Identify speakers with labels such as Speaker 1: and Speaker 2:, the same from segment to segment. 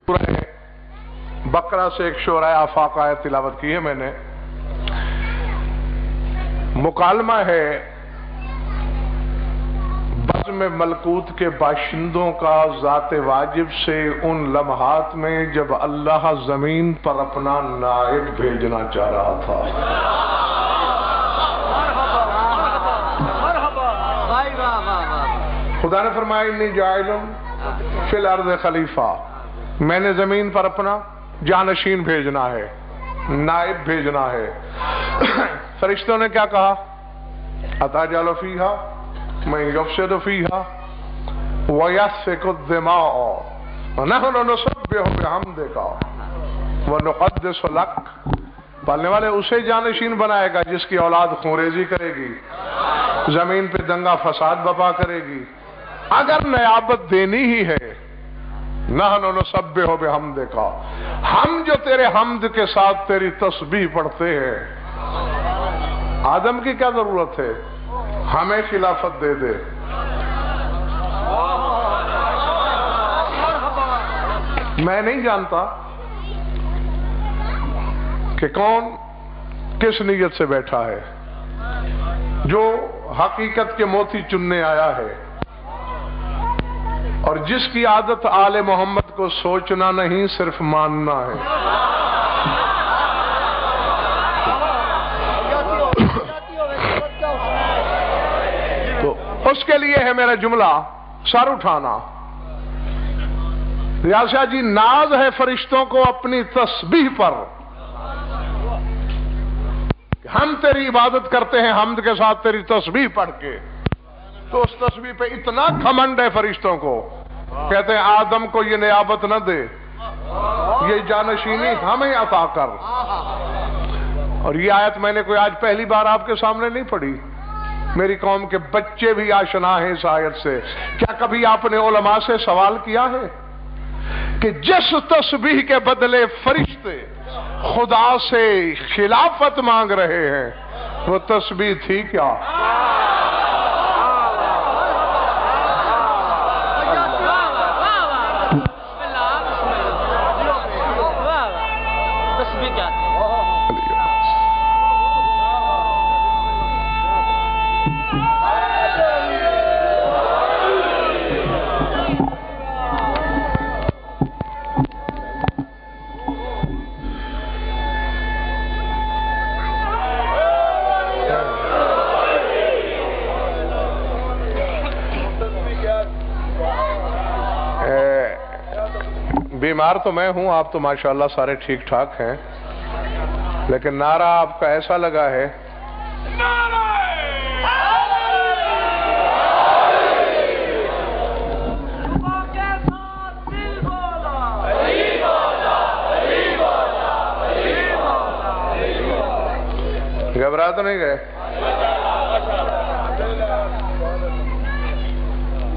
Speaker 1: سورہ بقرہ سے ایک شعرۂ آفاق آیت تلاوت کی ہے میں نے. مکالمہ ہے بزم ملکوت کے باشندوں کا ذات واجب سے ان لمحات میں جب اللہ زمین پر اپنا نائب بھیجنا چاہ رہا تھا. خدا نے فرمایا انی جاعل فی الارض خلیفہ، میں نے زمین پر اپنا جانشین بھیجنا ہے، نائب بھیجنا ہے. فرشتوں نے کیا کہا؟ اتجعل فیہا من یفسد فیہا ویسفک الدماء ونحن نسبح بحمدک ونقدس لک. پالنے والے اسے جانشین بنائے گا جس کی اولاد خونریزی کرے گی، زمین پہ دنگا فساد بپا کرے گی. اگر نیابت دینی ہی ہے، نحن نسبح بحمدک، ہم جو تیرے حمد کے ساتھ تیری تسبیح پڑھتے ہیں، آدم کی کیا ضرورت ہے؟ ہمیں خلافت دے دے. میں نہیں جانتا کہ کون کس نیت سے بیٹھا ہے، جو حقیقت کے موتی چننے آیا ہے اور جس کی عادت آل محمد کو سوچنا نہیں صرف ماننا ہے. تو اس کے لیے ہے میرا جملہ سر اٹھانا. ریاض شاہ جی، ناز ہے فرشتوں کو اپنی تسبیح پر، ہم تیری عبادت کرتے ہیں حمد کے ساتھ تیری تسبیح پڑھ کے. تو اس تسبیح پہ اتنا گھمنڈ ہے فرشتوں کو، کہتے ہیں آدم کو یہ نیابت نہ دے، یہ جانشینی ہمیں عطا کر. اور یہ آیت میں نے کوئی آج پہلی بار آپ کے سامنے نہیں پڑھی، میری قوم کے بچے بھی آشنا ہیں اس آیت سے. کیا کبھی آپ نے علماء سے سوال کیا ہے کہ جس تسبیح کے بدلے فرشتے خدا سے خلافت مانگ رہے ہیں وہ تسبیح تھی کیا؟ بیمار تو میں ہوں، آپ تو ماشاءاللہ سارے ٹھیک ٹھاک ہیں، لیکن نعرہ آپ کا ایسا لگا ہے گھبرا تو نہیں گئے؟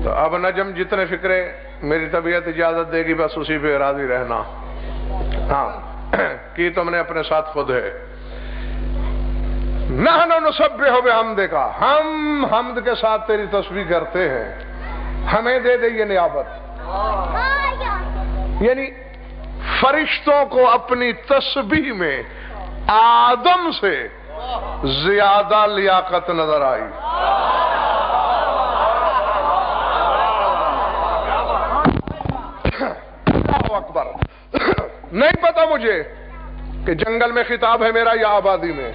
Speaker 1: تو اب نجم جتنے فکرے میری طبیعت اجازت دے گی بس اسی پہ راضی رہنا. ہاں کی تم نے اپنے ساتھ خود ہے. نحن نسبح بحمدک، ہم حمد کے ساتھ تیری تسبیح کرتے ہیں، ہمیں دے دے یہ نیابت. یعنی فرشتوں کو اپنی تسبیح میں آدم سے زیادہ لیاقت نظر آئی. اکبر. نہیں پتا مجھے کہ جنگل میں خطاب ہے میرا یا آبادی میں،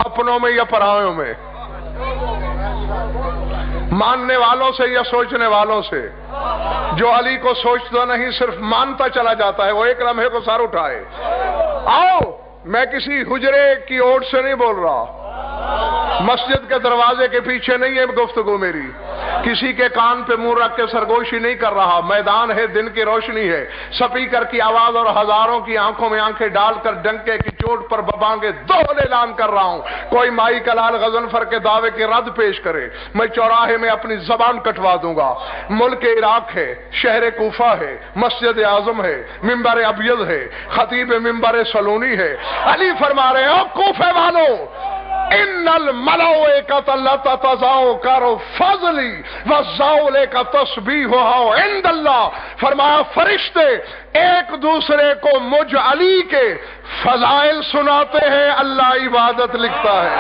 Speaker 1: اپنوں میں یا پرایوں میں، ماننے والوں سے یا سوچنے والوں سے. جو علی کو سوچتا نہیں صرف مانتا چلا جاتا ہے وہ ایک لمحے کو سر اٹھائے. آؤ، میں کسی حجرے کی اوٹ سے نہیں بول رہا، مسجد کے دروازے کے پیچھے نہیں ہے گفتگو میری، کسی کے کان پہ منہ رکھ کے سرگوشی نہیں کر رہا. میدان ہے، دن کی روشنی ہے، سپیکر کی آواز اور ہزاروں کی آنکھوں میں آنکھیں ڈال کر ڈنکے کی چوٹ پر ببانگے دوہل اعلان کر رہا ہوں. کوئی مائی کلال غضنفر کے دعوے کی رد پیش کرے، میں چوراہے میں اپنی زبان کٹوا دوں گا. ملک عراق ہے، شہر کوفہ ہے، مسجد اعظم ہے، منبر ابیض ہے، خطیب منبر سلونی ہے. علی فرما رہے ہیں کوفے والوں، ان الملائکۃ لتتذاکر فضلی وذلک تسبیحھا عند اللہ، فرمایا فرشتے ایک دوسرے کو مجھ علی کے فضائل سناتے ہیں، اللہ عبادت لکھتا ہے۔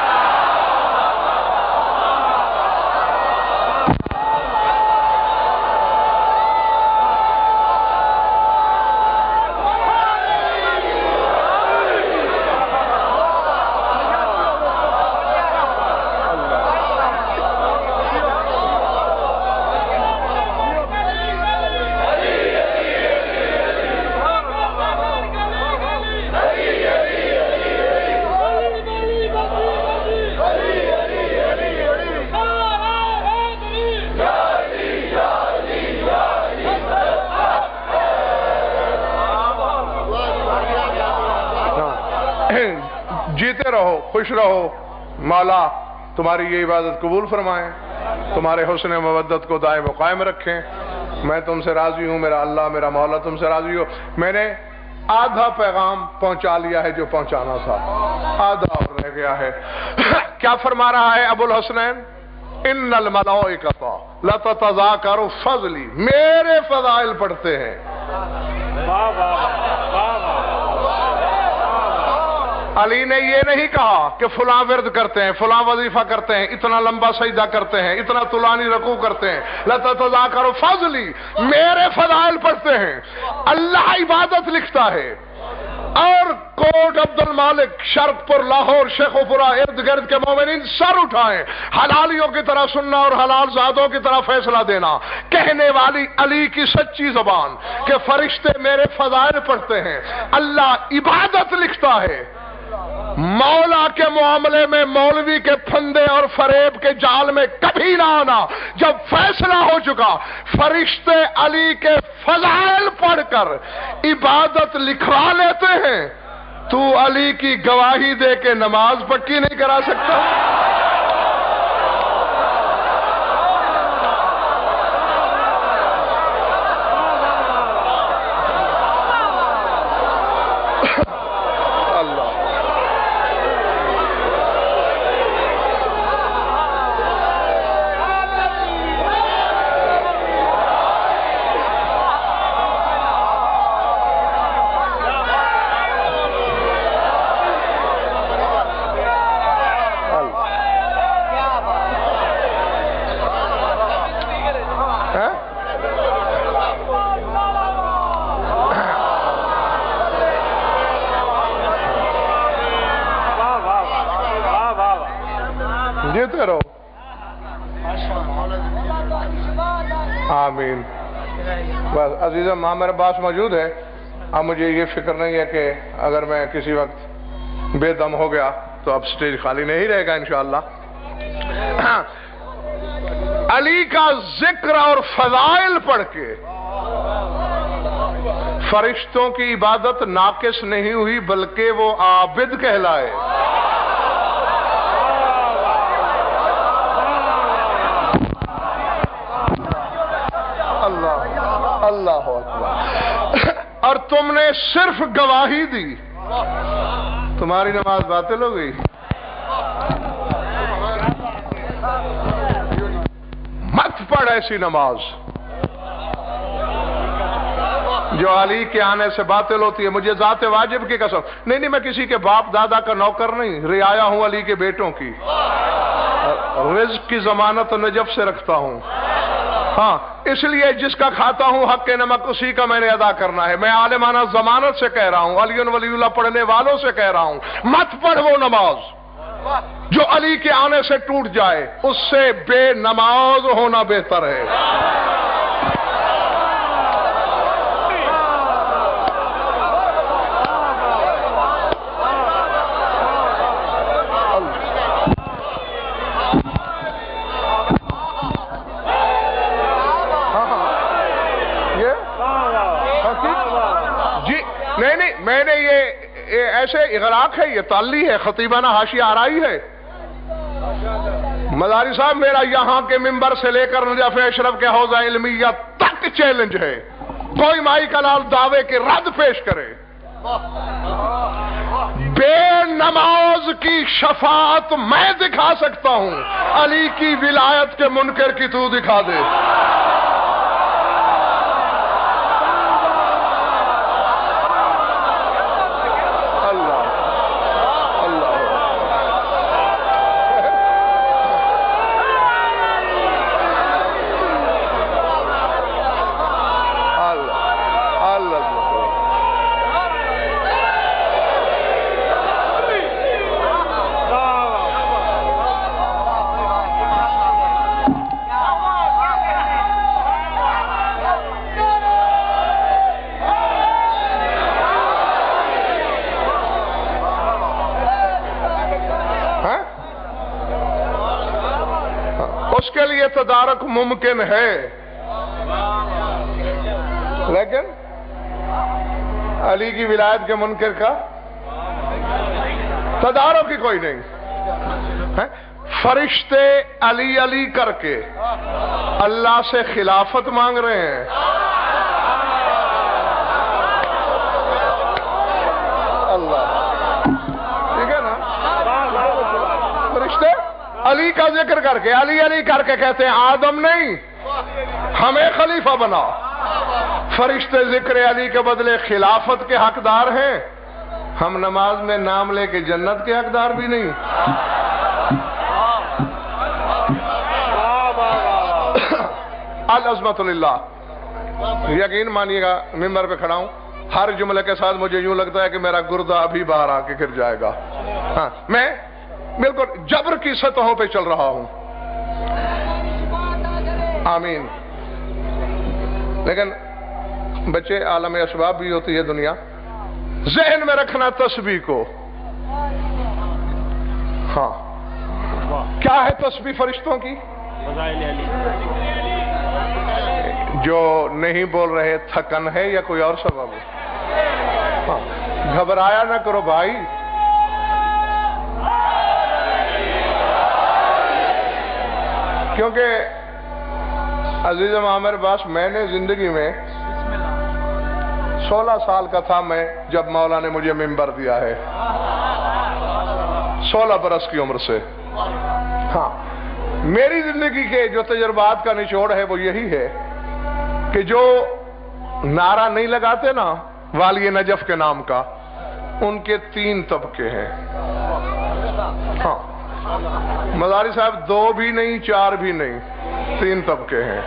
Speaker 1: جیتے رہو، خوش رہو، مولا تمہاری یہ عبادت قبول فرمائیں، تمہارے حسن مودت کو دائم و قائم رکھیں، میں تم سے راضی ہوں، میرا اللہ میرا مولا تم سے راضی ہو۔ میں نے آدھا پیغام پہنچا لیا ہے جو پہنچانا تھا، آدھا اور رہ گیا ہے۔ کیا فرما رہا ہے ابو الحسنین؟ ان الملائکۃ لتتذاکر فضلی، میرے فضائل پڑھتے ہیں۔ علی نے یہ نہیں کہا کہ فلاں ورد کرتے ہیں، فلاں وظیفہ کرتے ہیں، اتنا لمبا سجدہ کرتے ہیں، اتنا طولانی رکوع کرتے ہیں، لتتذاکر فضلی، میرے فضائل پڑھتے ہیں، اللہ عبادت لکھتا ہے۔ اور کوٹ عبد المالک، شرق پر، لاہور، شیخ پورہ، ارد گرد کے مومنین سر اٹھائیں، حلالیوں کی طرح سننا اور حلال زادوں کی طرح فیصلہ دینا، کہنے والی علی کی سچی زبان کہ فرشتے میرے فضائل پڑھتے ہیں، اللہ عبادت لکھتا ہے۔ مولا کے معاملے میں مولوی کے پھندے اور فریب کے جال میں کبھی نہ آنا۔ جب فیصلہ ہو چکا، فرشتے علی کے فضائل پڑھ کر عبادت لکھوا لیتے ہیں، تو علی کی گواہی دے کے نماز پکی نہیں کرا سکتا؟ جیتے رہو، آمین۔ بس عزیزم، ماں میرے پاس موجود ہے، اب مجھے یہ فکر نہیں ہے کہ اگر میں کسی وقت بے دم ہو گیا تو اب سٹیج خالی نہیں رہے گا انشاءاللہ۔ علی کا ذکر اور فضائل پڑھ کے فرشتوں کی عبادت ناقص نہیں ہوئی، بلکہ وہ عابد کہلائے۔ اللہ اکبر۔ اور تم نے صرف گواہی دی، تمہاری نماز باطل ہو گئی؟ مت پڑھ ایسی نماز جو علی کے آنے سے باطل ہوتی ہے۔ مجھے ذات واجب کی قسم، نہیں میں کسی کے باپ دادا کا نوکر نہیں، رعایا ہوں علی کے بیٹوں کی، رزق کی ضمانت نجف سے رکھتا ہوں۔ ہاں، اس لیے جس کا کھاتا ہوں حق نمک اسی کا میں نے ادا کرنا ہے۔ میں عالمانہ ضمانت سے کہہ رہا ہوں، علی ولی اللہ پڑھنے والوں سے کہہ رہا ہوں، مت پڑھ وہ نماز جو علی کے آنے سے ٹوٹ جائے، اس سے بے نماز ہونا بہتر ہے۔ میں نے یہ ایسے اغراق ہے، یہ تالی ہے، خطیبانہ حاشیہ آرائی ہے۔ مداری صاحب، میرا یہاں کے ممبر سے لے کر نجف اشرف کے حوضہ علمیہ تک چیلنج ہے، کوئی مائی کا لال دعوے کے رد پیش کرے۔ بے نماز کی شفاعت میں دکھا سکتا ہوں، علی کی ولایت کے منکر کی تو دکھا دے۔ اس کے لیے تدارک ممکن ہے، لیکن علی کی ولایت کے منکر کا تدارک ہی کوئی نہیں ہے۔ فرشتے علی علی کر کے اللہ سے خلافت مانگ رہے ہیں۔ اللہ ٹھیک ہے نا؟ فرشتے علی کا ذکر کر کے علی علی کر کے کہتے ہیں آدم نہیں ہمیں خلیفہ بنا۔ فرشتے ذکر علی کے بدلے خلافت کے حقدار ہیں، ہم نماز میں نام لے کے جنت کے حقدار بھی نہیں۔ العظمت للہ، یقین مانیے گا ممبر پہ کھڑا ہوں، ہر جملے کے ساتھ مجھے یوں لگتا ہے کہ میرا گردہ ابھی باہر آ کے گر جائے گا۔ ہاں، میں بالکل جبر کی سطحوں پہ چل رہا ہوں، آمین۔ لیکن بچے عالم اسباب بھی ہوتی ہے دنیا، ذہن میں رکھنا تسبیح کو۔ ہاں، کیا ہے تسبیح فرشتوں کی؟ جو نہیں بول رہے تھکن ہے یا کوئی اور سبب ہے؟ ہاں، گھبرایا نہ کرو بھائی، کیونکہ عزیز عامر باس، میں نے زندگی میں 16 سال کا تھا میں جب مولا نے مجھے منبر دیا ہے، 16 برس کی عمر سے۔ ہاں، میری زندگی کے جو تجربات کا نچوڑ ہے وہ یہی ہے کہ جو نعرہ نہیں لگاتے نا والی نجف کے نام کا، ان کے 3 طبقے ہیں۔ ہاں، مزاری صاحب 2 بھی نہیں 4 بھی نہیں، 3 طبقے ہیں۔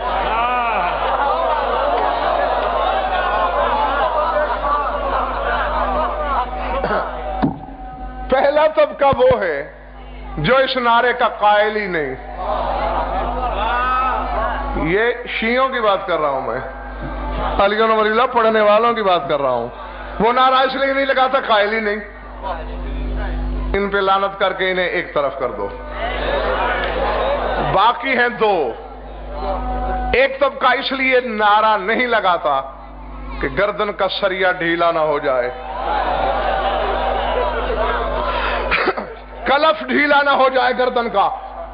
Speaker 1: پہلا طبقہ وہ ہے جو اس نعرے کا قائل ہی نہیں۔ یہ شیعوں کی بات کر رہا ہوں میں، علی ولی اللہ پڑھنے والوں کی بات کر رہا ہوں۔ وہ نعرہ اس لیے نہیں لگاتا، قائل ہی نہیں۔ ان پہ لعنت کر کے انہیں ایک طرف کر دو۔ باقی ہیں 2۔ ایک طبقہ اس لیے نعرہ نہیں لگاتا کہ گردن کا سریا ڈھیلا نہ ہو جائے، کلف ڈھیلا نہ ہو جائے گردن کا۔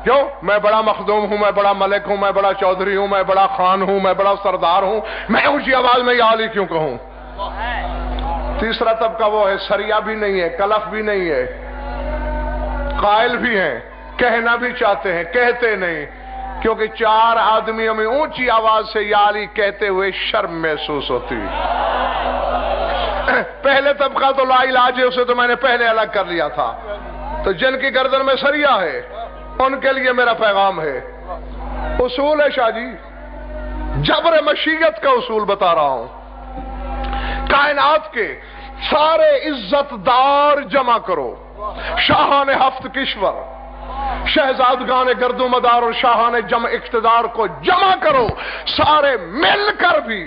Speaker 1: کیوں؟ میں بڑا مخدوم ہوں، میں بڑا ملک ہوں، میں بڑا چودھری ہوں، میں بڑا خان ہوں، میں بڑا سردار ہوں، میں اونچی آواز میں یا علی کیوں کہوں؟ تیسرا طبقہ وہ ہے سریا بھی نہیں ہے، کلف بھی نہیں ہے، قائل بھی ہیں، کہنا بھی چاہتے ہیں، کہتے نہیں، کیونکہ 4 آدمیوں میں اونچی آواز سے یا علی کہتے ہوئے شرم محسوس ہوتی۔ پہلے طبقہ تو لا علاج ہے، اسے تو میں نے پہلے الگ کر لیا تھا۔ تو جن کی گردن میں سریا ہے ان کے لیے میرا پیغام ہے، اصول ہے شاہ جی، جبر مشیت کا اصول بتا رہا ہوں۔ کائنات کے سارے عزت دار جمع کرو، شاہان 7 کشور، شہزادگان گردو مدار اور شاہان جمع اقتدار کو جمع کرو، سارے مل کر بھی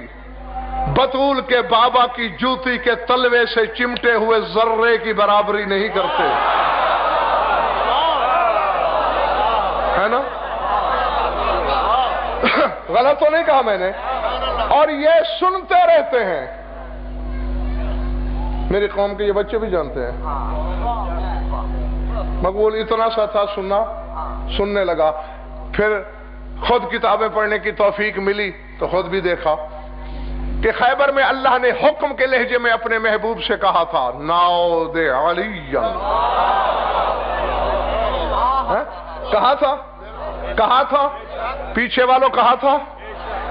Speaker 1: بطول کے بابا کی جوتی کے تلوے سے چمٹے ہوئے ذرے کی برابری نہیں کرتے، ہے نا؟ غلط تو نہیں کہا میں نے؟ اور یہ سنتے رہتے ہیں، میری قوم کے یہ بچے بھی جانتے ہیں۔ مقبول اتنا سا تھا، سننے لگا، پھر خود کتابیں پڑھنے کی توفیق ملی تو خود بھی دیکھا کہ خیبر میں اللہ نے حکم کے لہجے میں اپنے محبوب سے کہا تھا، ناؤ دے علی کہا تھا پیچھے والوں کہا تھا،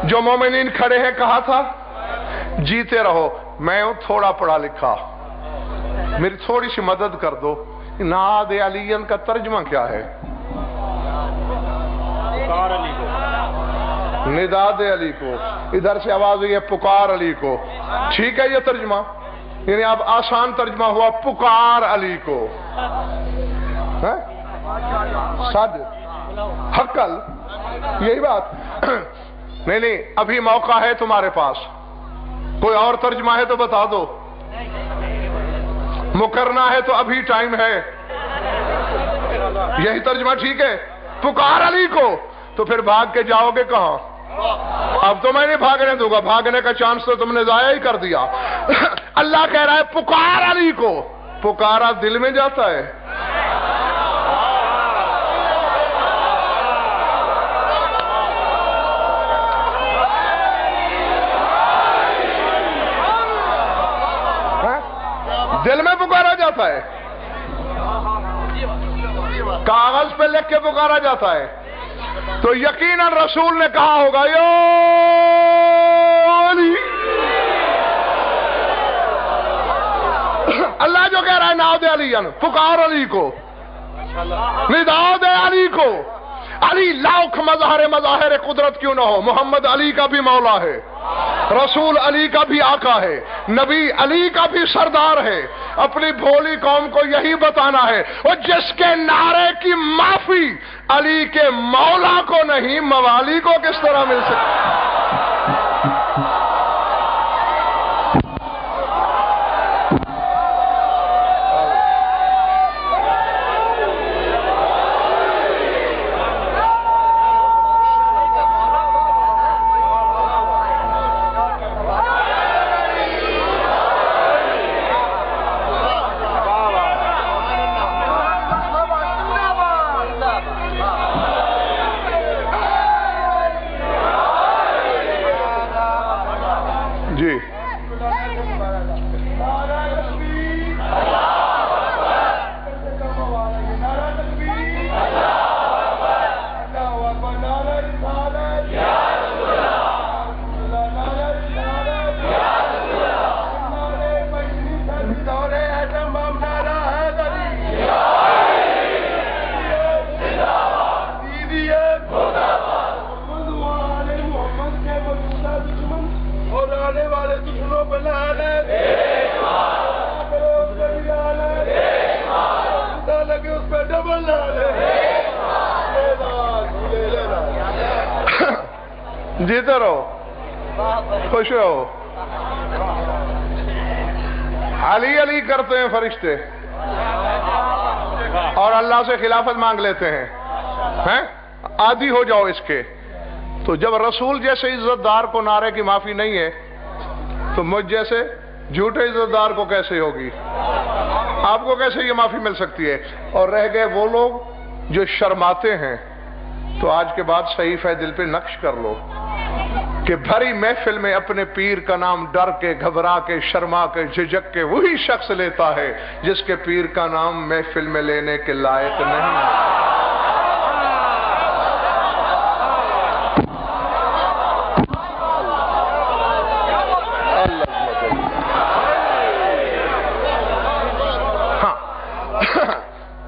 Speaker 1: جو مومنین کھڑے ہیں کہا تھا جیتے رہو۔ میں ہوں تھوڑا پڑھا لکھا، میری تھوڑی سی مدد کر دو، ناد علی کا ترجمہ کیا ہے؟ نداد علی کو، ادھر سے آواز ہوئی ہے پکار علی کو، ٹھیک ہے یہ ترجمہ، یعنی اب آسان ترجمہ ہوا پکار علی کو، صد حقل، یہی بات نہیں، ابھی موقع ہے تمہارے پاس، کوئی اور ترجمہ ہے تو بتا دو، مکرنا ہے تو ابھی ٹائم ہے، یہی ترجمہ ٹھیک ہے؟ پکار علی کو، تو پھر بھاگ کے جاؤ گے کہاں؟ اب تو میں نہیں بھاگنے دوں گا، بھاگنے کا چانس تو تم نے ضائع ہی کر دیا۔ اللہ کہہ رہا ہے پکار علی کو، پکارا دل میں جاتا ہے، دل میں پکارا جاتا ہے، کاغذ پہ لکھ کے پکارا جاتا ہے، تو یقیناً رسول نے کہا ہوگا یا علی۔ اللہ جو کہہ رہا ہے ناد علی، پکار علی کو، نداد علی کو۔ علی لاکھ مظاہر قدرت کیوں نہ ہو، محمد علی کا بھی مولا ہے، رسول علی کا بھی آقا ہے، نبی علی کا بھی سردار ہے۔ اپنی بھولی قوم کو یہی بتانا ہے، اور جس کے نعرے کی معافی علی کے مولا کو نہیں، موالی کو کس طرح مل سکتی؟ جی جیتے رہو، خوش رہو۔ علی علی کرتے ہیں فرشتے اور اللہ سے خلافت مانگ لیتے ہیں، عادی ہو جاؤ اس کے۔ تو جب رسول جیسے عزت دار کو نعرے کی معافی نہیں ہے تو مجھ جیسے جھوٹے عزت دار کو کیسے ہوگی؟ آپ کو کیسے یہ معافی مل سکتی ہے؟ اور رہ گئے وہ لوگ جو شرماتے ہیں، تو آج کے بعد صحیفہ دل پہ نقش کر لو کہ بھری محفل میں اپنے پیر کا نام ڈر کے، گھبرا کے، شرما کے، جھجک کے وہی شخص لیتا ہے جس کے پیر کا نام محفل میں لینے کے لائق نہیں۔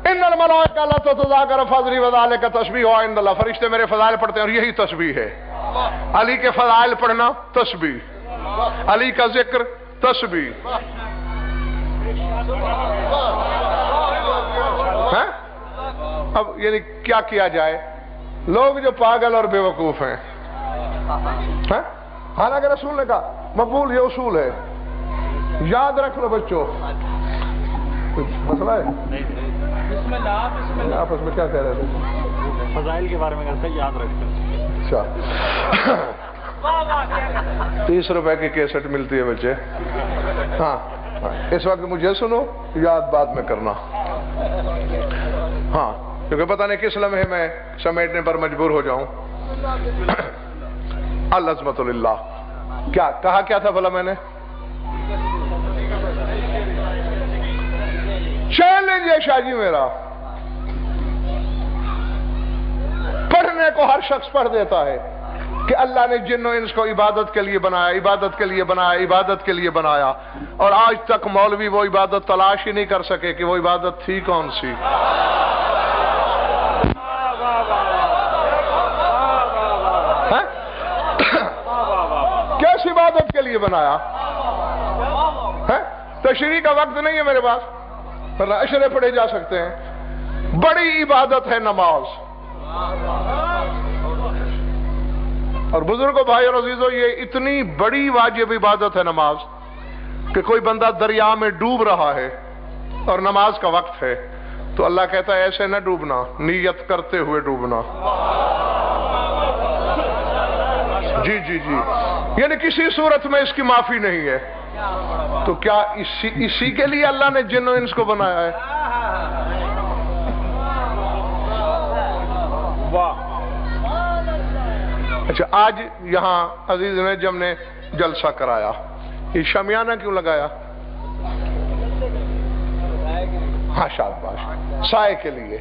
Speaker 1: ان الملائکہ لا تتذاکر فضلی وذالک تسبیح عند اللہ، فرشتے میرے فضائل پڑھتے ہیں اور یہی تسبیح ہے۔ علی کے فضائل پڑھنا تسبیح، علی کا ذکر تسبیح۔ اب یعنی کیا کیا جائے؟ لوگ جو پاگل اور بے وقوف ہیں، حالانکہ رسول نے کہا مقبول، یہ اصول ہے، یاد رکھ لو بچوں۔ مسئلہ ہے آپس میں کیا کہہ رہے تھے؟
Speaker 2: فضائل کے بارے میں کہتے ہیں، یاد رکھتے ہیں۔
Speaker 1: اچھا 30 روپے کی کیسٹ ملتی ہے بچے، ہاں اس وقت مجھے سنو، یاد بعد میں کرنا، ہاں کیونکہ پتہ نہیں کس لمحے میں سمیٹنے پر مجبور ہو جاؤں۔ العظمت للہ، کیا کہا کیا تھا بھلا میں نے؟ چیلنج ہے شاہ جی میرا، کو ہر شخص پڑھ دیتا ہے کہ اللہ نے جن و انس کو عبادت کے لیے بنایا، عبادت کے لیے بنایا، عبادت کے لیے بنایا، اور آج تک مولوی وہ عبادت تلاش ہی نہیں کر سکے کہ وہ عبادت تھی کون سی۔ کیسی عبادت کے لیے بنایا؟ تشریح کا وقت نہیں ہے میرے پاس، ورنہ اشرے پڑھے جا سکتے ہیں۔ بڑی عبادت ہے نماز، اور بزرگوں، بھائی اور عزیزوں، یہ اتنی بڑی واجب عبادت ہے نماز کہ کوئی بندہ دریا میں ڈوب رہا ہے اور نماز کا وقت ہے تو اللہ کہتا ہے ایسے نہ ڈوبنا، نیت کرتے ہوئے ڈوبنا۔ جی جی جی، یعنی کسی صورت میں اس کی معافی نہیں ہے۔ تو کیا اسی کے لیے اللہ نے جن و انس کو بنایا ہے؟
Speaker 2: واہ۔
Speaker 1: اچھا، آج یہاں عزیز نے جب نے جلسہ کرایا، یہ شامیانہ کیوں لگایا؟ ہاں شاباش، سائے کے لیے۔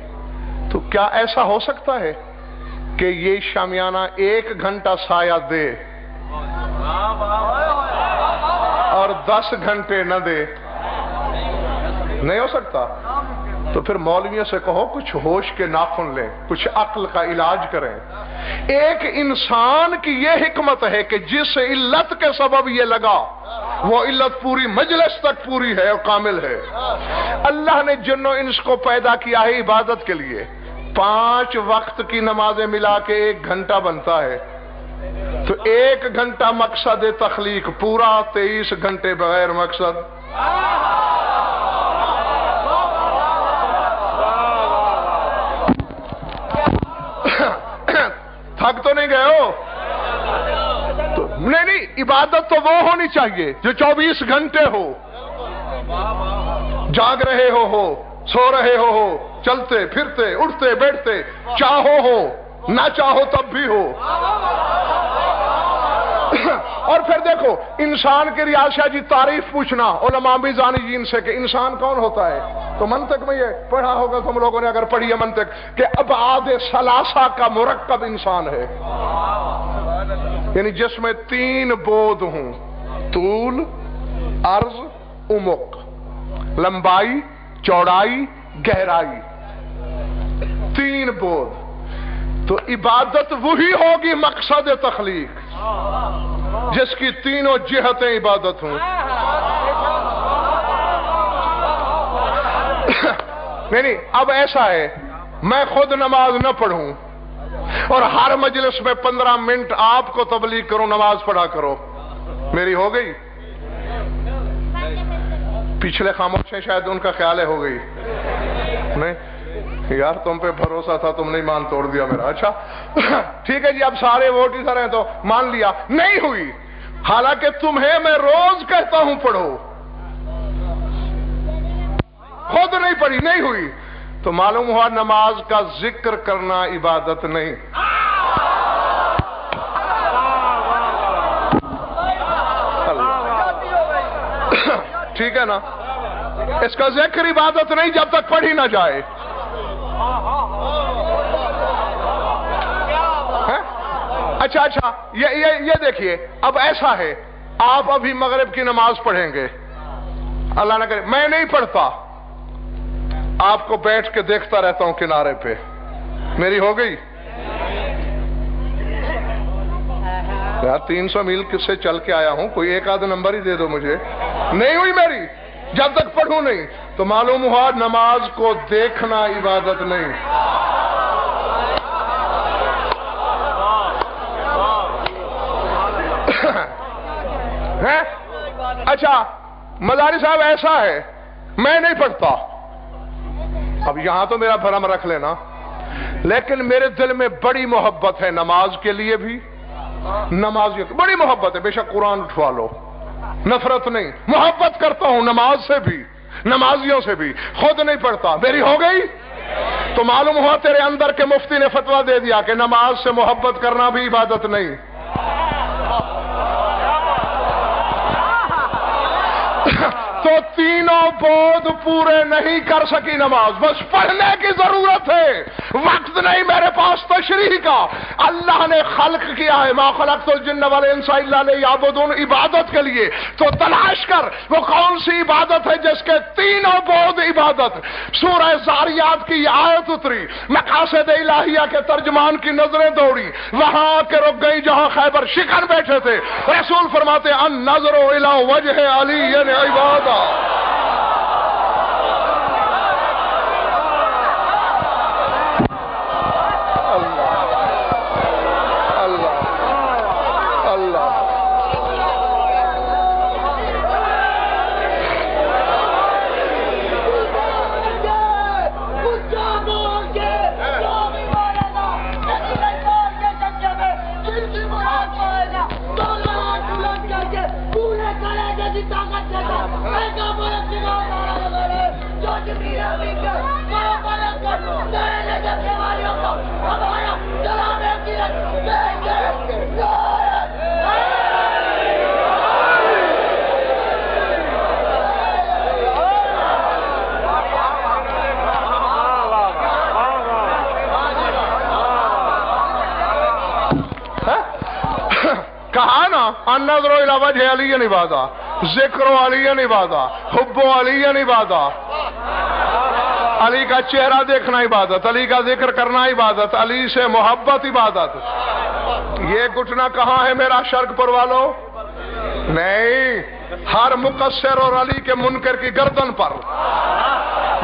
Speaker 1: تو کیا ایسا ہو سکتا ہے کہ یہ شامیانہ 1 گھنٹہ سایہ دے اور 10 گھنٹے نہ دے؟ نہیں ہو سکتا۔ تو پھر مولویوں سے کہو کچھ ہوش کے ناخن لیں، کچھ عقل کا علاج کریں۔ ایک انسان کی یہ حکمت ہے کہ جس علت کے سبب یہ لگا وہ علت پوری مجلس تک پوری ہے اور کامل ہے۔ اللہ نے جن و انس کو پیدا کیا ہے عبادت کے لیے، 5 وقت کی نمازیں ملا کے 1 گھنٹہ بنتا ہے، تو 1 گھنٹہ مقصد تخلیق، پورا 23 گھنٹے بغیر مقصد۔ تھک تو نہیں گئے ہو؟ تو نہیں، عبادت تو وہ ہونی چاہیے جو 24 گھنٹے ہو، جاگ رہے ہو، سو رہے ہو، چلتے پھرتے اٹھتے بیٹھتے، چاہو ہو نہ چاہو تب بھی ہو۔ اور پھر دیکھو انسان کی ریاض شاہ جی تعریف پوچھنا علماء میزانی جین سے کہ انسان کون ہوتا ہے، تو منطق میں یہ پڑھا ہوگا تم لوگوں نے اگر پڑھی ہے منطق، کہ ابعاد ثلاثہ کا مرکب انسان ہے، یعنی جس میں 3 بعد ہوں، طول، عرض، عمق، لمبائی، چوڑائی، گہرائی، 3 بعد۔ تو عبادت وہی ہوگی مقصد تخلیق جس کی 3 جہتیں عبادت ہوں۔ نہیں، اب ایسا ہے میں خود نماز نہ پڑھوں اور ہر مجلس میں 15 منٹ آپ کو تبلیغ کروں نماز پڑھا کرو، میری ہو گئی؟ پچھلے خاموش ہیں شاید ان کا خیال ہے ہو گئی؟ نہیں یار، تم پہ بھروسہ تھا، تم نہیں مان توڑ دیا میرا۔ اچھا ٹھیک ہے جی، اب سارے ووٹ ادھر ہیں تو مان لیا، نہیں ہوئی، حالانکہ تمہیں میں روز کہتا ہوں پڑھو، خود نہیں پڑھی، نہیں ہوئی، تو معلوم ہوا نماز کا ذکر کرنا عبادت نہیں۔ ٹھیک ہے نا، اس کا ذکر عبادت نہیں جب تک پڑھی نہ جائے۔ اچھا یہ دیکھیے، اب ایسا ہے آپ ابھی مغرب کی نماز پڑھیں گے، اللہ نہ کرے میں نہیں پڑھتا، آپ کو بیٹھ کے دیکھتا رہتا ہوں کنارے پہ، میری ہو گئی؟ یار 300 میل کس سے چل کے آیا ہوں، کوئی 1 آدھ نمبر ہی دے دو مجھے، نہیں ہوئی میری جب تک پڑھوں نہیں، تو معلوم ہوا نماز کو دیکھنا عبادت نہیں۔ اچھا مداری صاحب ایسا ہے میں نہیں پڑھتا، اب یہاں تو میرا بھرم رکھ لینا، لیکن میرے دل میں بڑی محبت ہے نماز کے لیے بھی، نمازیوں کی بڑی محبت ہے، بے شک قرآن اٹھوا لو، نفرت نہیں، محبت کرتا ہوں نماز سے بھی، نمازیوں سے بھی، خود نہیں پڑھتا، میری ہو گئی؟ تو معلوم ہوا تیرے اندر کے مفتی نے فتویٰ دے دیا کہ نماز سے محبت کرنا بھی عبادت نہیں۔ تو تینوں بود پورے نہیں کر سکی نماز. بس پڑھنے کی ضرورت ہے, وقت نہیں میرے پاس تشریح کا. اللہ نے خلق کیا ہے, ما خلقت الجن والانس الا لیعبدون, عبادت کے لیے. تو تلاش کر وہ کون سی عبادت ہے جس کے تینوں بود عبادت. سورہ زاریات کی یہ آیت اتری, مقاصد الہیہ کے ترجمان کی نظریں دوڑی, وہاں کے رک گئی جہاں خیبر شکن بیٹھے تھے. رسول فرماتے ہیں النظر الی وجہ علی عبادہ. کہا نا النظر الی وجہ علی عبادہ, ذکر علی عبادہ, حب علی عبادہ. علی کا چہرہ دیکھنا عبادت, علی کا ذکر کرنا عبادت, علی سے محبت عبادت. یہ گھٹنا کہاں ہے میرا شرک پر والو؟ نہیں, ہر مقصر اور علی کے منکر کی گردن پر.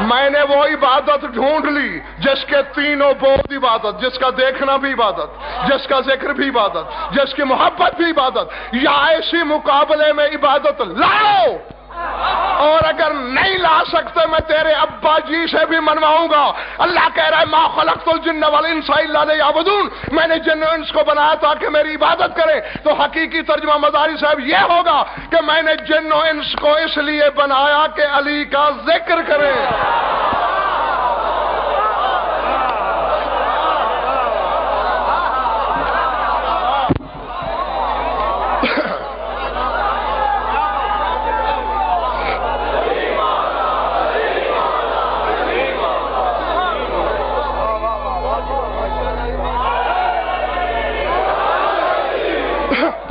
Speaker 1: میں نے وہ عبادت ڈھونڈ لی جس کے تینوں بود عبادت, جس کا دیکھنا بھی عبادت, جس کا ذکر بھی عبادت, جس کی محبت بھی عبادت. یا ایسی مقابلے میں عبادت لاؤ, اور اگر نہیں لا سکتے میں تیرے ابا جی سے بھی منواؤں گا. اللہ کہہ رہا ہے ما خلقت الجن والانس الا لیعبدون, میں نے جن و انس کو بنایا تاکہ میری عبادت کریں. تو حقیقی ترجمہ مداری صاحب یہ ہوگا کہ میں نے جن و انس کو اس لیے بنایا کہ علی کا ذکر کریں.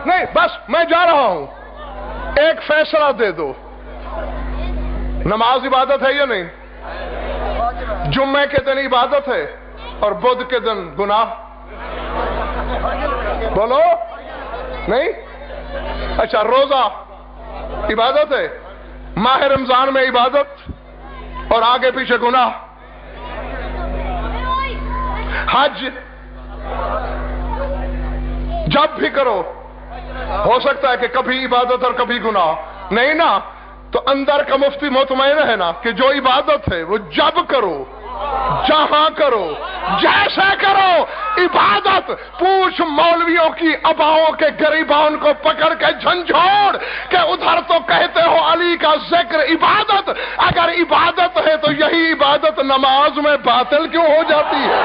Speaker 1: نہیں بس میں جا رہا ہوں, ایک فیصلہ دے دو, نماز عبادت ہے یا نہیں؟ جمعے کے دن عبادت ہے اور بدھ کے دن گناہ. بولو نہیں. اچھا روزہ عبادت ہے, ماہ رمضان میں عبادت اور آگے پیچھے گناہ. حج جب بھی کرو, ہو سکتا ہے کہ کبھی عبادت اور کبھی گناہ. نہیں نا, تو اندر کا مفتی مطمئن ہے نا کہ جو عبادت ہے وہ جب کرو, جہاں کرو, جیسے کرو. عبادت پوچھ مولویوں کی اباؤں کے گریبان کو پکڑ کے جھنجھوڑ کہ ادھر تو کہتے ہو علی کا ذکر عبادت, اگر عبادت ہے تو یہی عبادت نماز میں باطل کیوں ہو جاتی ہے؟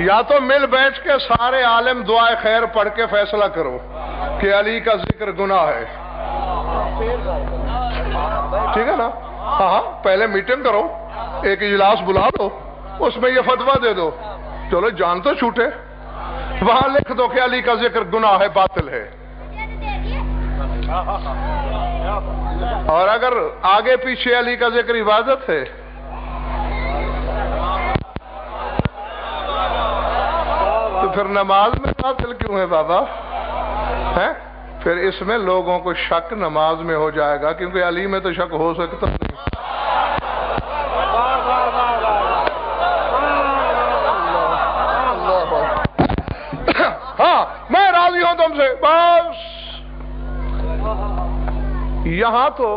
Speaker 1: یا تو مل بیٹھ کے سارے عالم دعائے خیر پڑھ کے فیصلہ کرو کہ علی کا ذکر گناہ ہے. ٹھیک ہے نا؟ ہاں پہلے میٹنگ کرو, ایک اجلاس بلا دو, اس میں یہ فتویٰ دے دو, چلو جان تو چھوٹے. وہاں لکھ دو کہ علی کا ذکر گناہ ہے, باطل ہے. اور اگر آگے پیچھے علی کا ذکر عبادت ہے پھر نماز میں غافل کیوں ہے بابا؟ ہیں؟ پھر اس میں لوگوں کو شک نماز میں ہو جائے گا، کیونکہ علی میں تو شک ہو سکتا نہیں۔ ہاں میں راضی ہوں تم سے، بس یہاں تو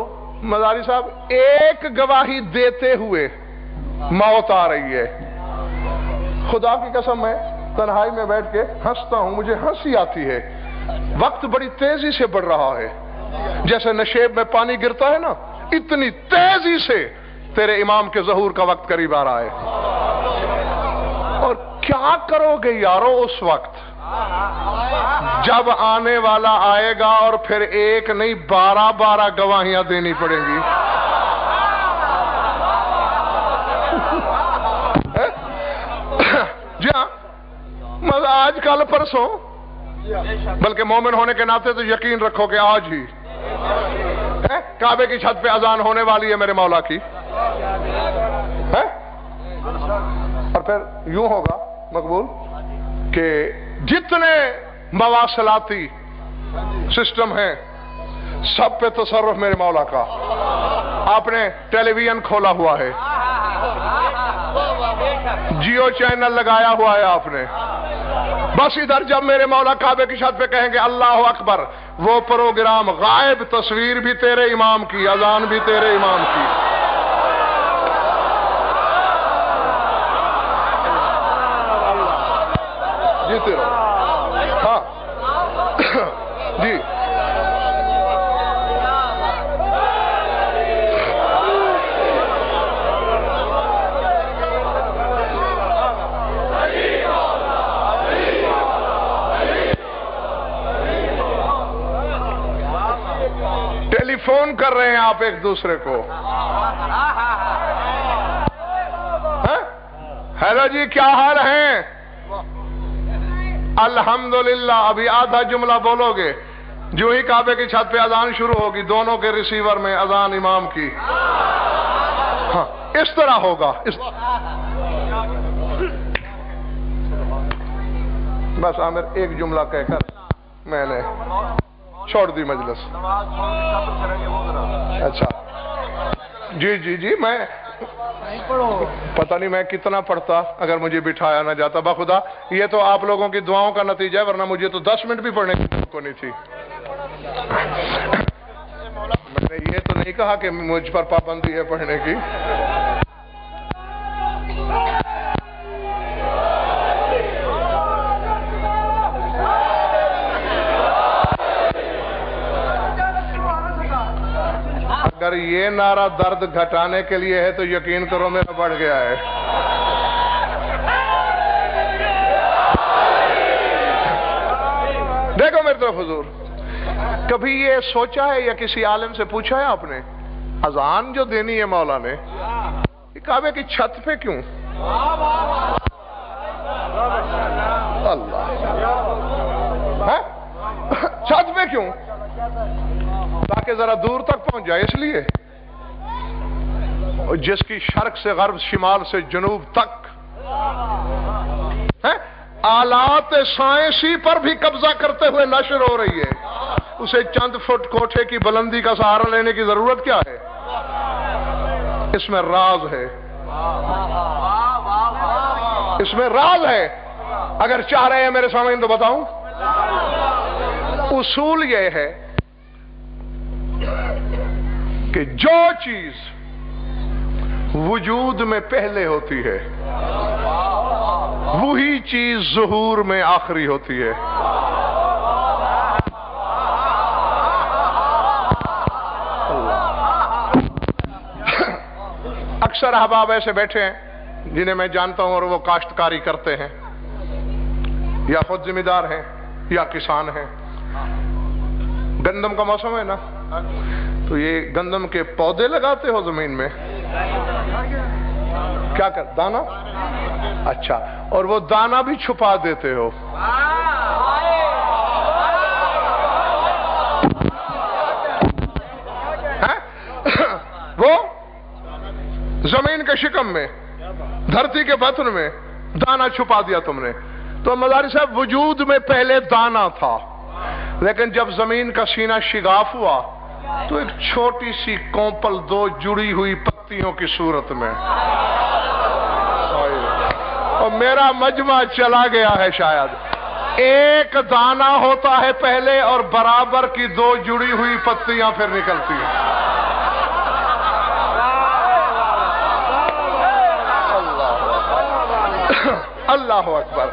Speaker 1: مداری صاحب ایک گواہی دیتے ہوئے موت آ رہی ہے۔ خدا کی قسم میں تنہائی میں بیٹھ کے ہنستا ہوں، مجھے ہنسی آتی ہے۔ وقت بڑی تیزی سے بڑھ رہا ہے، جیسے نشیب میں پانی گرتا ہے نا، اتنی تیزی سے تیرے امام کے ظہور کا وقت قریب آ رہا ہے۔ اور کیا کرو گے یارو اس وقت جب آنے والا آئے گا اور پھر ایک نہیں 12 گواہیاں دینی پڑیں گی؟ جی ہاں، آج کل پرسوں، بلکہ مومن ہونے کے ناطے تو یقین رکھو کہ آج ہی کعبے کی چھت پہ اذان ہونے والی ہے میرے مولا کی، اور پھر یوں ہوگا مقبول کہ جتنے مواصلاتی سسٹم ہیں سب پہ تصرف میرے مولا کا۔ آپ نے ٹیلی ویژن کھولا ہوا ہے، جیو چینل لگایا ہوا ہے آپ نے، بس ادھر جب میرے مولا کعبے کی چھت پہ کہیں گے اللہ اکبر، وہ پروگرام غائب، تصویر بھی تیرے امام کی، اذان بھی تیرے امام کی۔ جیتے رہو۔ ہاں جی ٹیلی فون کر رہے ہیں آپ ایک دوسرے کو، ہیلو جی کیا حال ہیں؟ الحمدللہ۔ ابھی آدھا جملہ بولو گے، جو ہی کعبے کی چھت پہ اذان شروع ہوگی دونوں کے ریسیور میں اذان امام کی۔ ہاں اس طرح ہوگا۔ بس عامر ایک جملہ کہہ کر میں نے چھوڑ دی مجلس۔ اچھا جی جی جی، میں پتہ نہیں میں کتنا پڑھتا اگر مجھے بٹھایا نہ جاتا۔ بخدا یہ تو آپ لوگوں کی دعاؤں کا نتیجہ ہے، ورنہ مجھے تو 10 منٹ بھی پڑھنے کو نہیں تھی۔ میں نے یہ تو نہیں کہا کہ مجھ پر پابندی ہے پڑھنے کی۔ اگر یہ نعرہ درد گھٹانے کے لیے ہے تو یقین کرو میرا بڑھ گیا ہے۔ دیکھو میری طرف حضور، کبھی یہ سوچا ہے یا کسی عالم سے پوچھا ہے آپ نے، اذان جو دینی ہے مولا نے، کعبے کی چھت پہ کیوں؟ اللہ، چھت پہ کیوں؟ تاکہ ذرا دور تک پہنچ جائے، اس لیے جس کی شرق سے غرب، شمال سے جنوب تک آلات سائنسی پر بھی قبضہ کرتے ہوئے نشر ہو رہی ہے، اسے چند فٹ کوٹھے کی بلندی کا سہارا لینے کی ضرورت کیا ہے؟ اس میں راز ہے، اس میں راز ہے۔ اگر چاہ رہے ہیں میرے سامنے تو بتاؤں، اصول یہ ہے کہ جو چیز وجود میں پہلے ہوتی ہے وہی چیز ظہور میں آخری ہوتی ہے۔ اکثر احباب ایسے بیٹھے ہیں جنہیں میں جانتا ہوں اور وہ کاشتکاری کرتے ہیں، یا خود ذمہ دار ہیں یا کسان ہیں۔ گندم کا موسم ہے نا، تو یہ گندم کے پودے لگاتے ہو زمین میں، کیا کر دانا؟ اچھا، اور وہ دانا بھی چھپا دیتے ہو۔ وہ زمین کے شکم میں، دھرتی کے بطن میں دانا چھپا دیا تم نے، تو مداری صاحب وجود میں پہلے دانا تھا، لیکن جب زمین کا سینہ شگاف ہوا تو ایک چھوٹی سی کومپل دو جڑی ہوئی پتیوں کی صورت میں، اور میرا مجمع چلا گیا ہے شاید، ایک دانا ہوتا ہے پہلے اور برابر کی دو جڑی ہوئی پتیاں پھر نکلتی ہیں۔ اللہ اکبر،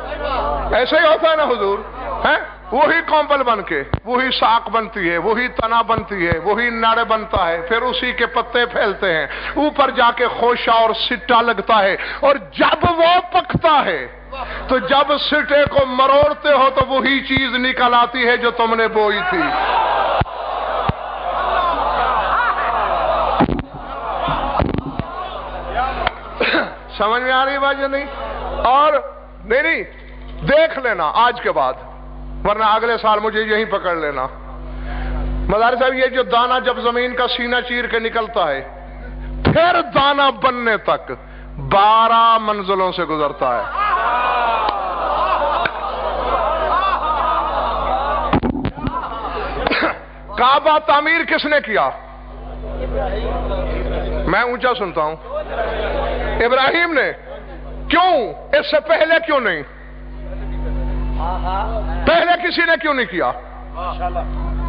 Speaker 1: ایسے ہی ہوتا ہے نا حضور، ہے وہی کومپل بن کے وہی ساق بنتی ہے، وہی تنا بنتی ہے، وہی نڑ بنتا ہے، پھر اسی کے پتے پھیلتے ہیں، اوپر جا کے خوشہ اور سٹا لگتا ہے، اور جب وہ پکتا ہے تو جب سٹے کو مروڑتے ہو تو وہی چیز نکل آتی ہے جو تم نے بوئی تھی۔ سمجھ میں آ رہی بات یا نہیں؟ اور نہیں دیکھ لینا آج کے بعد، ورنہ اگلے سال مجھے یہیں پکڑ لینا۔ مداری صاحب یہ جو دانا جب زمین کا سینہ چیر کے نکلتا ہے پھر دانا بننے تک 12 منزلوں سے گزرتا ہے۔ کعبہ تعمیر کس نے کیا؟ میں اونچا سنتا ہوں، ابراہیم نے۔ کیوں؟ اس سے پہلے کیوں نہیں؟ پہلے کسی نے کیوں نہیں کیا؟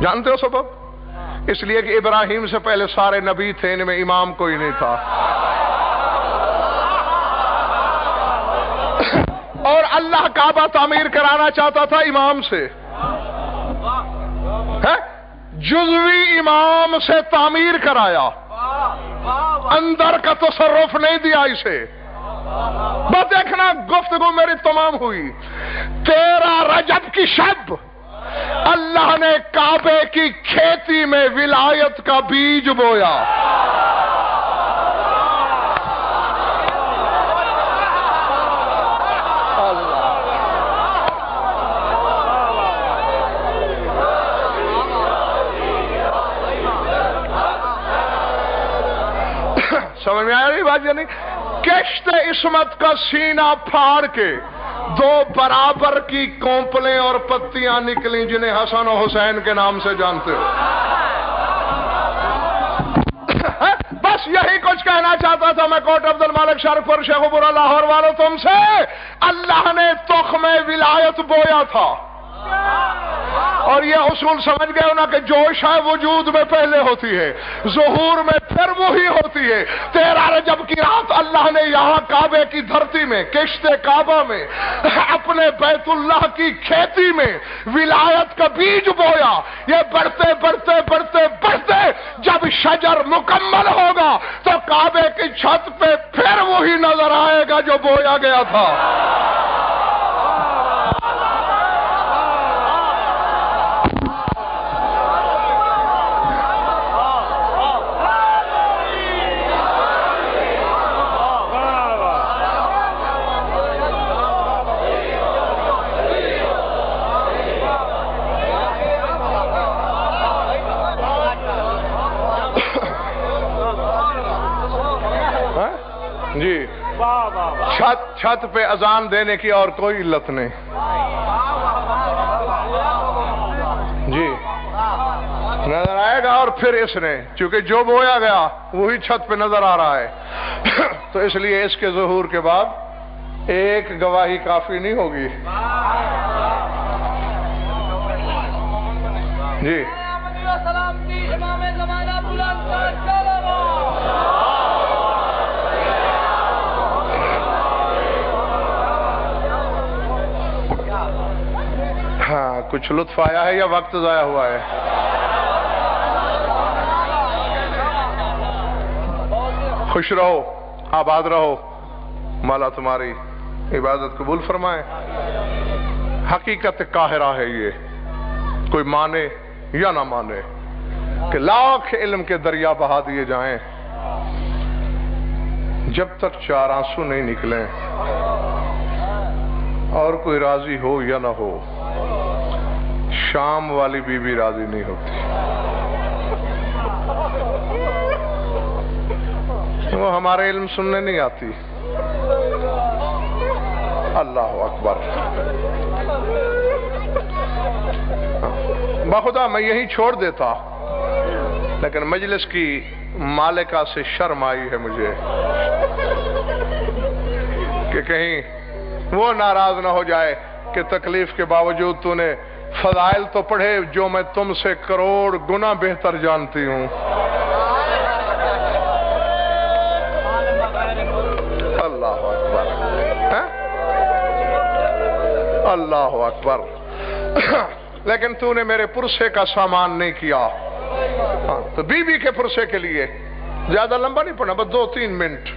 Speaker 1: جانتے ہو سبب؟ اس لیے کہ ابراہیم سے پہلے سارے نبی تھے، ان میں امام کوئی نہیں تھا، اور اللہ کعبہ تعمیر کرانا چاہتا تھا امام سے، جزوی امام سے تعمیر کرایا، اندر کا تصرف نہیں دیا اسے۔ بس دیکھنا گفتگو میری تمام ہوئی۔ 13 رجب کی شب اللہ نے کعبے کی کھیتی میں ولایت کا بیج بویا۔ سمجھ میں آ رہی بات یا نہیں؟ کشت عصمت کا سینہ پھاڑ کے 2 برابر کی کومپلیں اور پتیاں نکلیں جنہیں حسن و حسین کے نام سے جانتے ہو۔ بس یہی کچھ کہنا چاہتا تھا میں کوٹ عبد المالک شرف شیخ پورہ لاہور والوں تم سے۔ اللہ نے تخم ولایت بویا تھا، اور یہ اصول سمجھ گئے ہونا کہ جوش ہے وجود میں پہلے ہوتی ہے، ظہور میں پھر وہی ہوتی ہے۔ 13 رجب کی رات اللہ نے یہاں کعبے کی دھرتی میں، کشت کعبہ میں، اپنے بیت اللہ کی کھیتی میں ولایت کا بیج بویا۔ یہ بڑھتے بڑھتے بڑھتے بڑھتے جب شجر مکمل ہوگا تو کعبے کی چھت پہ پھر وہی نظر آئے گا جو بویا گیا تھا۔ جی چھت پہ اذان دینے کی اور کوئی علت نہیں جی، نظر آئے گا۔ اور پھر اس نے چونکہ جو بویا گیا وہی چھت پہ نظر آ رہا ہے تو اس لیے اس کے ظہور کے بعد ایک گواہی کافی نہیں ہوگی جی۔ ہاں کچھ لطف آیا ہے یا وقت ضائع ہوا ہے؟ خوش رہو، آباد رہو، مولا تمہاری عبادت قبول فرمائے۔ حقیقت قاہرہ ہے یہ، کوئی مانے یا نہ مانے، کہ لاکھ علم کے دریا بہا دیے جائیں، جب تک 4 آنسو نہیں نکلیں اور کوئی راضی ہو یا نہ ہو، شام والی بی بی راضی نہیں ہوتی۔ وہ ہمارے علم سننے نہیں آتی، اللہ اکبر. بخدا میں یہی چھوڑ دیتا، لیکن مجلس کی مالکہ سے شرم آئی ہے مجھے کہ کہیں وہ ناراض نہ ہو جائے کہ تکلیف کے باوجود تو نے فضائل تو پڑھے جو میں تم سے کروڑ گنا بہتر جانتی ہوں. اللہ اکبر، اللہ اکبر. لیکن تو نے میرے پرسے کا سامان نہیں کیا. تو بی بی کے پرسے کے لیے زیادہ لمبا نہیں پڑنا، بس 2-3 منٹ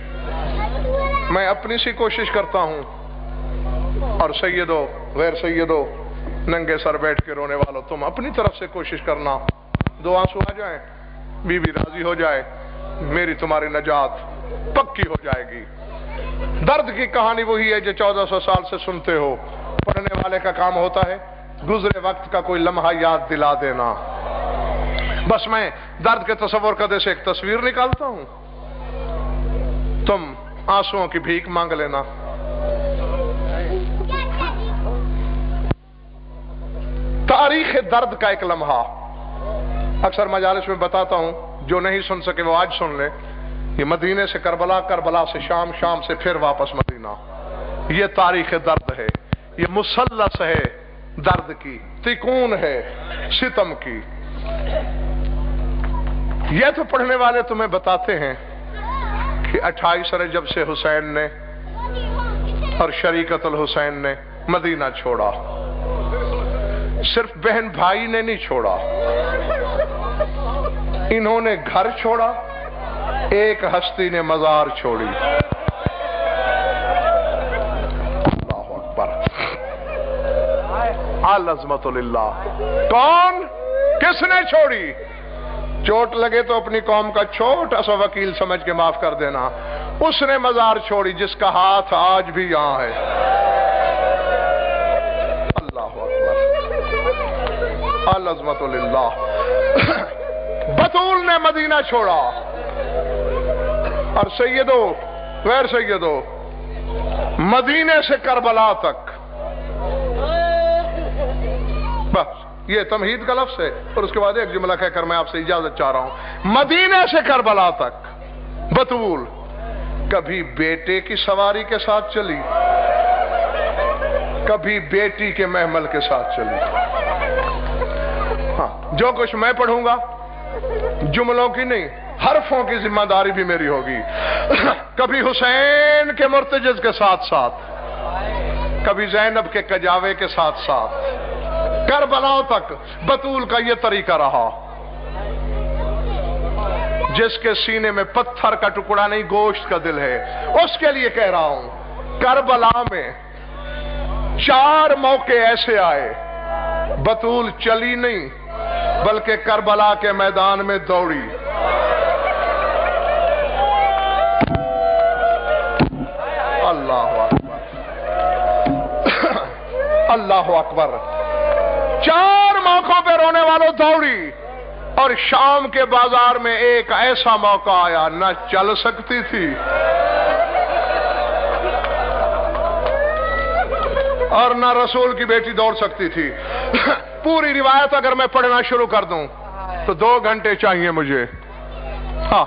Speaker 1: میں اپنی سی کوشش کرتا ہوں. اور سیدو غیر سیدو ننگے سر بیٹھ کے رونے والوں، تم اپنی طرف سے کوشش کرنا 2 آنسو آ جائیں، بی بی راضی ہو جائے، میری تمہاری نجات پکی ہو جائے گی. درد کی کہانی وہی ہے جو 1400 سال سے سنتے ہو. پڑھنے والے کا کام ہوتا ہے گزرے وقت کا کوئی لمحہ یاد دلا دینا. بس میں درد کے تصور کرنے سے ایک تصویر نکالتا ہوں، تم آنسوؤں کی بھیک مانگ لینا. تاریخ درد کا ایک لمحہ اکثر مجالس میں بتاتا ہوں، جو نہیں سن سکے وہ آج سن لے. یہ مدینے سے کربلا، کربلا سے شام، شام سے پھر واپس مدینہ. یہ تاریخ درد ہے، یہ مثلث ہے درد کی، تکون ہے ستم کی. یہ تو پڑھنے والے تمہیں بتاتے ہیں کہ 28 رجب سے حسین نے اور شریکت الحسین نے مدینہ چھوڑا. صرف بہن بھائی نے نہیں چھوڑا، انہوں نے گھر چھوڑا، ایک ہستی نے مزار چھوڑی. اللہ اکبر، العظمت للہ. کون؟ کس نے چھوڑی؟ چوٹ لگے تو اپنی قوم کا چھوٹا سا وکیل سمجھ کے معاف کر دینا. اس نے مزار چھوڑی جس کا ہاتھ آج بھی یہاں ہے. اللہ اکبر، العظمت للہ. بطول نے مدینہ چھوڑا، اور سیدو غیر سیدو مدینے سے کربلا تک. بس یہ تمہید کا لفظ ہے، اور اس کے بعد ایک جملہ کہہ کر میں آپ سے اجازت چاہ رہا ہوں. مدینے سے کربلا تک بطول کبھی بیٹے کی سواری کے ساتھ چلی، کبھی بیٹی کے محمل کے ساتھ چلی. ہاں، جو کچھ میں پڑھوں گا جملوں کی نہیں، حرفوں کی ذمہ داری بھی میری ہوگی. کبھی حسین کے مرتجز کے ساتھ ساتھ، کبھی زینب کے کجاوے کے ساتھ ساتھ. کربلا تک بطول کا یہ طریقہ رہا. جس کے سینے میں پتھر کا ٹکڑا نہیں گوشت کا دل ہے، اس کے لیے کہہ رہا ہوں. کربلا میں 4 موقع ایسے آئے، بطول چلی نہیں بلکہ کربلا کے میدان میں دوڑی. اللہ اکبر، اللہ اکبر. 4 موقعوں پہ رونے والوں دوڑی. اور شام کے بازار میں ایک ایسا موقع آیا، نہ چل سکتی تھی اور نہ رسول کی بیٹی دوڑ سکتی تھی. پوری روایت اگر میں پڑھنا شروع کر دوں تو 2 گھنٹے چاہیے مجھے. ہاں،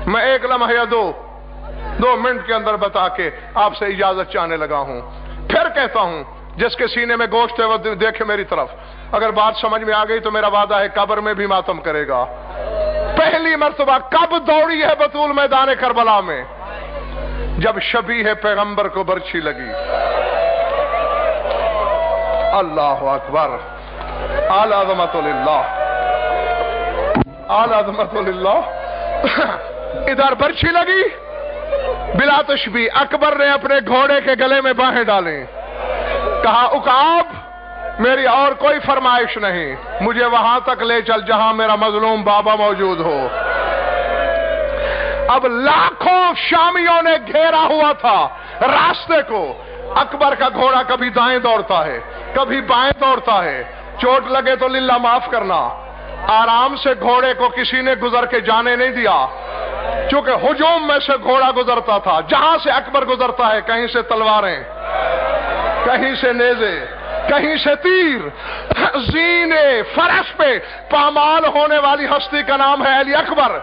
Speaker 1: میں ایک لمحہ یا 2 منٹ کے اندر بتا کے آپ سے اجازت چاہنے لگا ہوں. پھر کہتا ہوں، جس کے سینے میں گوشت ہے وہ دیکھے میری طرف. اگر بات سمجھ میں آ گئی تو میرا وعدہ ہے قبر میں بھی ماتم کرے گا. پہلی مرتبہ کب دوڑی ہے بطول میدان کربلا میں؟ جب شبیہ پیغمبر کو برچھی لگی. اللہ اکبر، العظمت للہ، العظمت للہ. ادھر برچھی لگی، بلا تشبیہ اکبر نے اپنے گھوڑے کے گلے میں باہیں ڈالیں. کہا عقاب میری اور کوئی فرمائش نہیں، مجھے وہاں تک لے چل جہاں میرا مظلوم بابا موجود ہو. اب لاکھوں شامیوں نے گھیرا ہوا تھا راستے کو. اکبر کا گھوڑا کبھی دائیں دوڑتا ہے، کبھی بائیں دوڑتا ہے. چوٹ لگے تو للہ معاف کرنا. آرام سے گھوڑے کو کسی نے گزر کے جانے نہیں دیا، چونکہ ہجوم میں سے گھوڑا گزرتا تھا. جہاں سے اکبر گزرتا ہے کہیں سے تلواریں، کہیں سے نیزے، کہیں سے تیر، زینے فرش پہ پامال ہونے والی ہستی کا نام ہے علی اکبر۔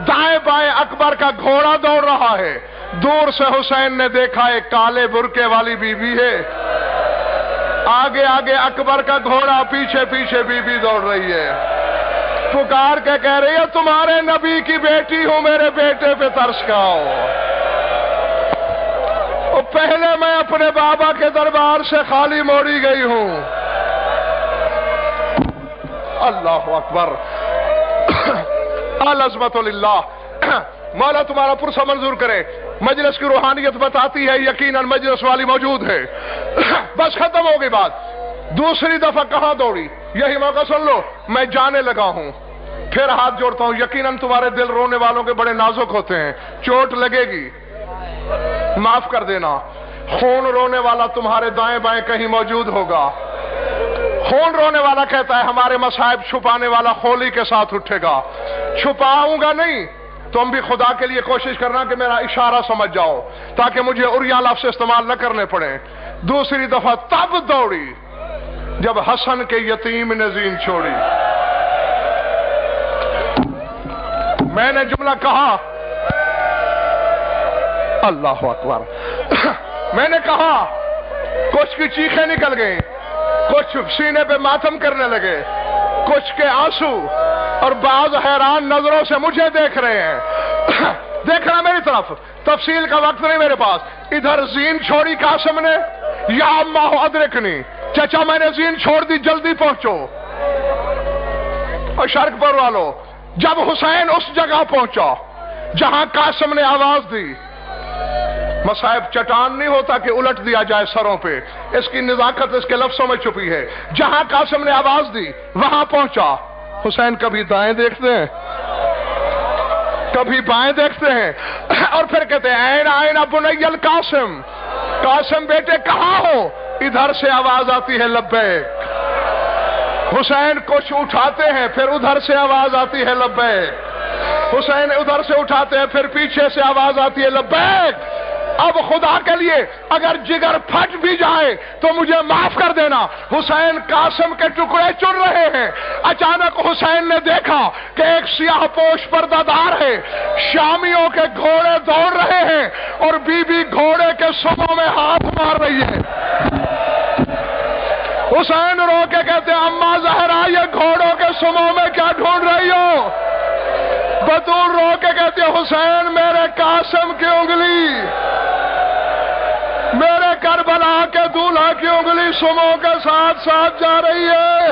Speaker 1: دائیں بائیں اکبر کا گھوڑا دوڑ رہا ہے، دور سے حسین نے دیکھا ایک کالے برقعے والی بی بی ہے، آگے آگے اکبر کا گھوڑا، پیچھے پیچھے بی بی دوڑ رہی ہے، پکار کے کہہ رہی ہے تمہارے نبی کی بیٹی ہوں، میرے بیٹے پہ ترس کھاؤ۔ پہلے میں اپنے بابا کے دربار سے خالی موڑی گئی ہوں۔ اللہ اکبر، العظمت للہ۔ مولا تمہارا پرسہ منظور کرے۔ مجلس کی روحانیت بتاتی ہے یقیناً مجلس والی موجود ہے۔ بس ختم ہو گئی بات۔ دوسری دفعہ کہاں دوڑی؟ یہی موقع سن لو، میں جانے لگا ہوں، پھر ہاتھ جوڑتا ہوں، یقیناً تمہارے دل رونے والوں کے بڑے نازک ہوتے ہیں، چوٹ لگے گی، معاف کر دینا۔ خون رونے والا تمہارے دائیں بائیں کہیں موجود ہوگا۔ خون رونے والا کہتا ہے ہمارے مصائب چھپانے والا خولی کے ساتھ اٹھے گا۔ چھپاؤں گا نہیں، تم بھی خدا کے لیے کوشش کرنا کہ میرا اشارہ سمجھ جاؤ تاکہ مجھے عریاں لفظ استعمال نہ کرنے پڑے۔ دوسری دفعہ تب دوڑی جب حسن کے یتیم نے زین چھوڑی۔ میں نے جملہ کہا، اللہ اکبر، میں نے کہا کچھ کی چیخیں نکل گئیں، کچھ سینے پہ ماتم کرنے لگے، کچھ کے آنسو، اور بعض حیران نظروں سے مجھے دیکھ رہے ہیں۔ دیکھنا میری طرف، تفصیل کا وقت نہیں میرے پاس۔ ادھر زین چھوڑی قاسم نے، یا اماں ادرکنی، چچا میں نے زین چھوڑ دی، جلدی پہنچو۔ اور شرک پر والو، جب حسین اس جگہ پہنچا جہاں قاسم نے آواز دی، مصائب چٹان نہیں ہوتا کہ الٹ دیا جائے سروں پہ، اس کی نزاکت اس کے لفظوں میں چھپی ہے۔ جہاں قاسم نے آواز دی وہاں پہنچا۔ حسین کبھی دائیں دیکھتے ہیں، کبھی بائیں دیکھتے ہیں، اور پھر کہتے ہیں این آئین بنی القاسم، قاسم بیٹے کہاں ہو؟ ادھر سے آواز آتی ہے لبیک۔ حسین کچھ اٹھاتے ہیں، پھر ادھر سے آواز آتی ہے لبیک۔ حسین ادھر سے اٹھاتے ہیں، پھر پیچھے سے آواز آتی ہے لبیک۔ اب خدا کے لیے اگر جگر پھٹ بھی جائے تو مجھے معاف کر دینا۔ حسین قاسم کے ٹکڑے چن رہے ہیں، اچانک حسین نے دیکھا کہ ایک سیاہ پوش پردہ دار ہے، شامیوں کے گھوڑے دوڑ رہے ہیں اور بی بی گھوڑے کے سموں میں ہاتھ مار رہی ہے۔ حسین رو کے کہتے ہیں اماں زہرا یہ گھوڑوں کے سموں میں کیا ڈھونڈ رہی ہو؟ بطول رو کے کہتے ہیں حسین میرے قاسم کی انگلی، میرے کربلا کے دولہا کی انگلی سموں کے ساتھ ساتھ جا رہی ہے۔